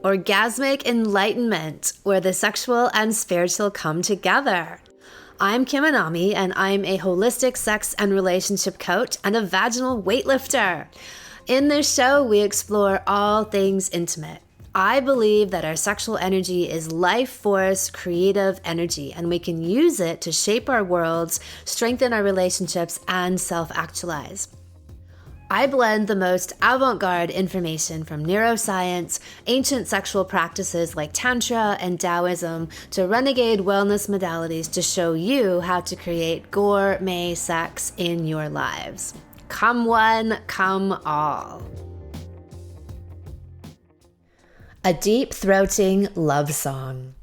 Orgasmic enlightenment, where the sexual and spiritual come together. I'm Kim Anami, and I'm a holistic sex and relationship coach and a vaginal weightlifter. In this show, we explore all things intimate. I believe that our sexual energy is life force, creative energy, and we can use it to shape our worlds, strengthen our relationships, and self-actualize. I blend the most avant-garde information from neuroscience, ancient sexual practices like Tantra and Taoism, to renegade wellness modalities to show you how to create gourmet sex in your lives. Come one, come all. A deep-throating love song.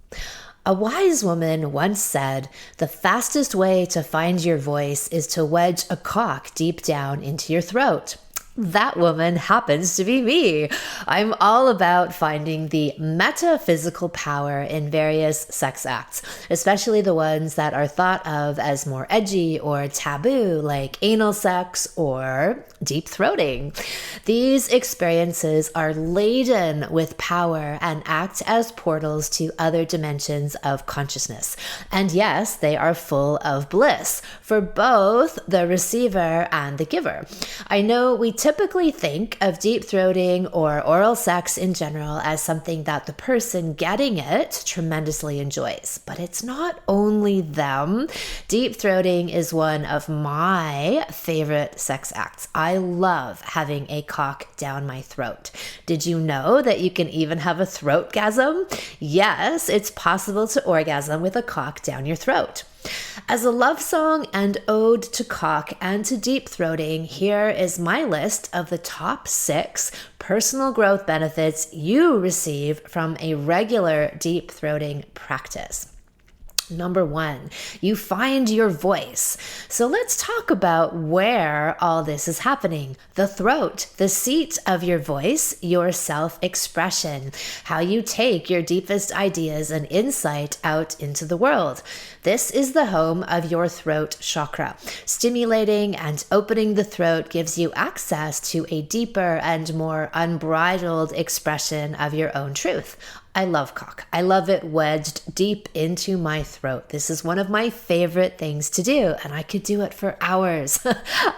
A wise woman once said, "The fastest way to find your voice is to wedge a cock deep down into your throat." That woman happens to be me. I'm all about finding the metaphysical power in various sex acts, especially the ones that are thought of as more edgy or taboo, like anal sex or deep throating. These experiences are laden with power and act as portals to other dimensions of consciousness. And yes, they are full of bliss for both the receiver and the giver. I know we typically think of deep throating or oral sex in general as something that the person getting it tremendously enjoys, but it's not only them. Deep throating is one of my favorite sex acts. I love having a cock down my throat. Did you know that you can even have a throat-gasm? Yes, it's possible to orgasm with a cock down your throat. As a love song and ode to cock and to deep throating, here is my list of the top 6 personal growth benefits you receive from a regular deep throating practice. Number 1, you find your voice. So let's talk about where all this is happening. The throat, the seat of your voice, your self-expression, how you take your deepest ideas and insight out into the world. This is the home of your throat chakra. Stimulating and opening the throat gives you access to a deeper and more unbridled expression of your own truth. I love cock. I love it wedged deep into my throat. This is one of my favorite things to do, and I could do it for hours.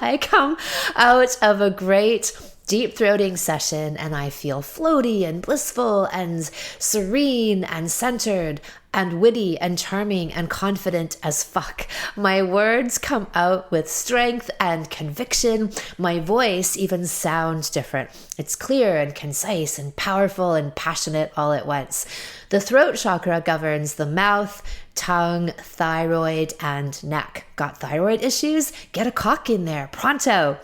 I come out of a great deep throating session and I feel floaty and blissful and serene and centered and witty and charming and confident as fuck. My words come out with strength and conviction. My voice even sounds different. It's clear and concise and powerful and passionate all at once. The throat chakra governs the mouth, tongue, thyroid, and neck. Got thyroid issues? Get a cock in there, pronto.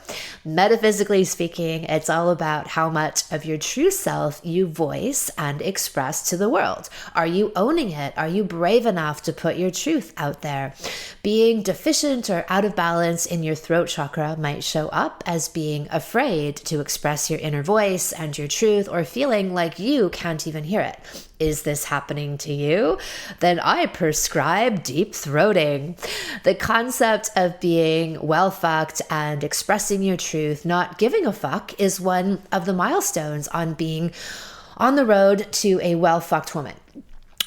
Metaphysically speaking, it's all about how much of your true self you voice and express to the world. Are you owning it? Are you brave enough to put your truth out there? Being deficient or out of balance in your throat chakra might show up as being afraid to express your inner voice and your truth, or feeling like you can't even hear it. Is this happening to you? Then I prescribe deep throating. The concept of being well fucked and expressing your truth, not giving a fuck, is one of the milestones on being on the road to a well fucked woman.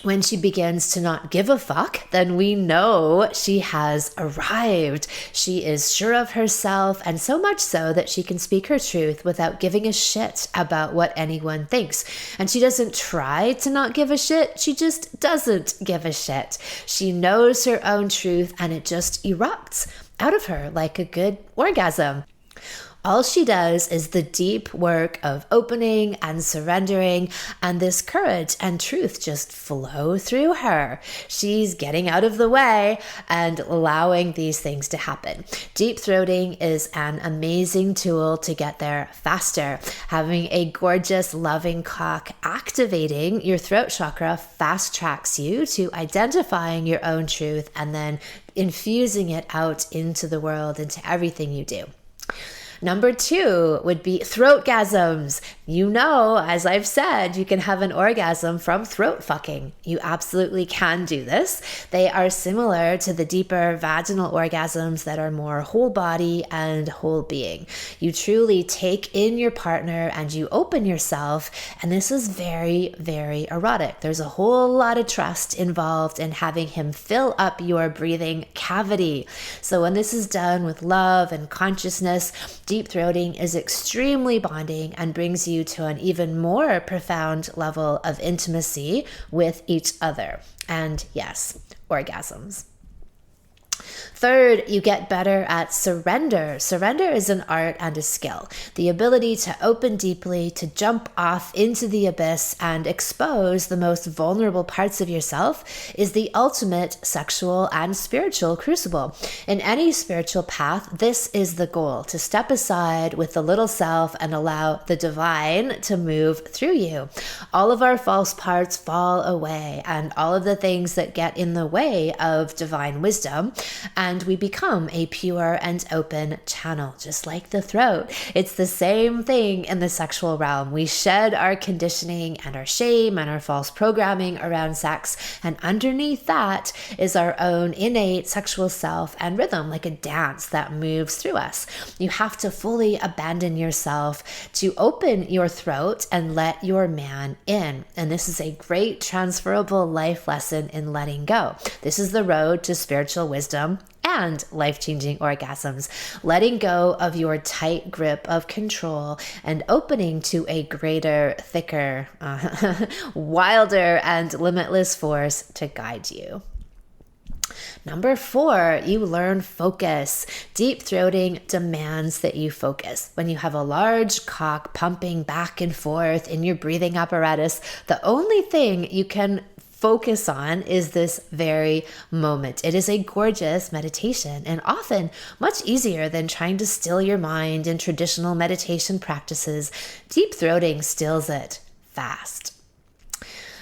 When she begins to not give a fuck, then we know she has arrived. She is sure of herself, and so much so that she can speak her truth without giving a shit about what anyone thinks. And she doesn't try to not give a shit, she just doesn't give a shit. She knows her own truth and it just erupts out of her like a good orgasm. All she does is the deep work of opening and surrendering, and this courage and truth just flow through her. She's getting out of the way and allowing these things to happen. Deep throating is an amazing tool to get there faster. Having a gorgeous, loving cock activating your throat chakra fast tracks you to identifying your own truth and then infusing it out into the world, into everything you do. Number 2 would be throat-gasms. You know, as I've said, you can have an orgasm from throat fucking. You absolutely can do this. They are similar to the deeper vaginal orgasms that are more whole body and whole being. You truly take in your partner and you open yourself, and this is very, very erotic. There's a whole lot of trust involved in having him fill up your breathing cavity. So when this is done with love and consciousness, deep throating is extremely bonding and brings you to an even more profound level of intimacy with each other. And yes, orgasms. Third, you get better at surrender. Surrender is an art and a skill. The ability to open deeply, to jump off into the abyss and expose the most vulnerable parts of yourself is the ultimate sexual and spiritual crucible. In any spiritual path, this is the goal, to step aside with the little self and allow the divine to move through you. All of our false parts fall away, and all of the things that get in the way of divine wisdom, and we become a pure and open channel, just like the throat. It's the same thing in the sexual realm. We shed our conditioning and our shame and our false programming around sex, and underneath that is our own innate sexual self and rhythm, like a dance that moves through us. You have to fully abandon yourself to open your throat and let your man in. And this is a great transferable life lesson in letting go. This is the road to spiritual wisdom and life-changing orgasms, letting go of your tight grip of control and opening to a greater, thicker, wilder, and limitless force to guide you. Number 4, you learn focus. Deep throating demands that you focus. When you have a large cock pumping back and forth in your breathing apparatus, the only thing you can focus on is this very moment. It is a gorgeous meditation and often much easier than trying to still your mind in traditional meditation practices. Deep throating stills it fast.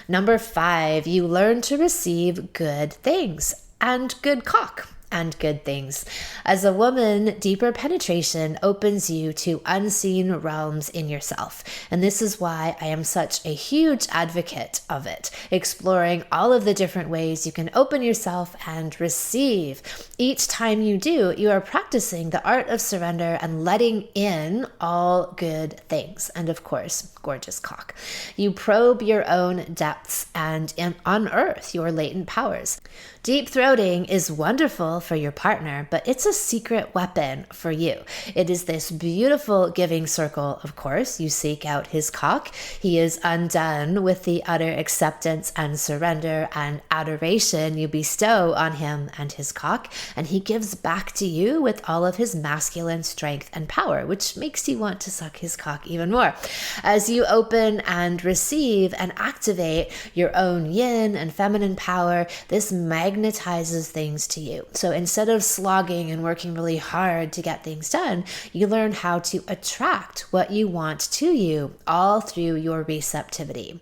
Number 5, you learn to receive good things and good cock and good things. As a woman, deeper penetration opens you to unseen realms in yourself. And this is why I am such a huge advocate of it, exploring all of the different ways you can open yourself and receive. Each time you do, you are practicing the art of surrender and letting in all good things. And of course, gorgeous cock. You probe your own depths and unearth your latent powers. Deep throating is wonderful for your partner, but it's a secret weapon for you. It is this beautiful giving circle, of course. You seek out his cock. He is undone with the utter acceptance and surrender and adoration you bestow on him and his cock, and he gives back to you with all of his masculine strength and power, which makes you want to suck his cock even more. As you open and receive and activate your own yin and feminine power, this magnetizes things to you. So instead of slogging and working really hard to get things done, you learn how to attract what you want to you, all through your receptivity.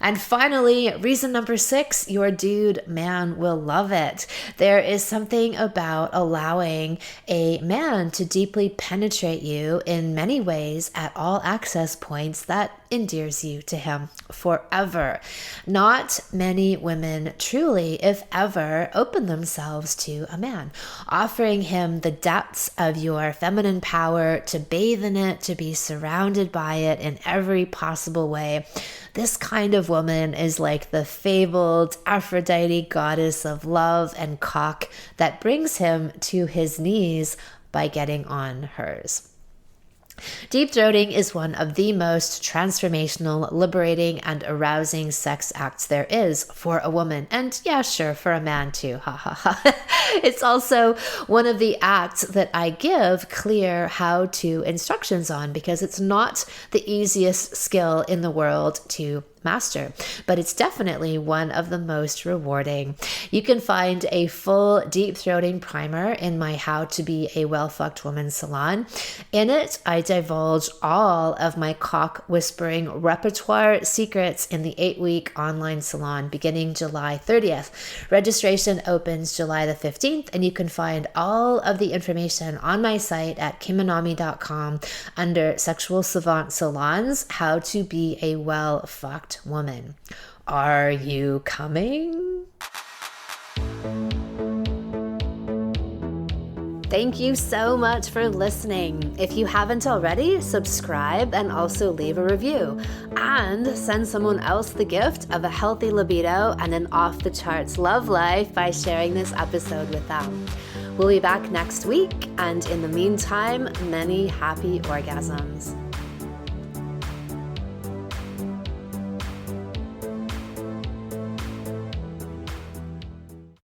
And finally, reason number 6, your dude man will love it. There is something about allowing a man to deeply penetrate you in many ways at all access points that endears you to him forever. Not many women truly, if ever, open themselves to a man, offering him the depths of your feminine power, to bathe in it, to be surrounded by it in every possible way. This kind of woman is like the fabled Aphrodite goddess of love and cock that brings him to his knees by getting on hers. Deep throating is one of the most transformational, liberating, and arousing sex acts there is for a woman. And yeah, sure, for a man too. Ha ha ha. It's also one of the acts that I give clear how-to instructions on, because it's not the easiest skill in the world to master, but it's definitely one of the most rewarding. You can find a full deep throating primer in my How to Be a Well-Fucked Woman salon. In it, I divulge all of my cock whispering repertoire secrets in the 8-week online salon beginning July 30th. Registration opens July the 15th, and you can find all of the information on my site at kimanami.com under Sexual Savant Salons, How to Be a Well-Fucked Woman. Are you coming? Thank you so much for listening. If you haven't already, subscribe and also leave a review. And send someone else the gift of a healthy libido and an off-the-charts love life by sharing this episode with them. We'll be back next week, and in the meantime, many happy orgasms.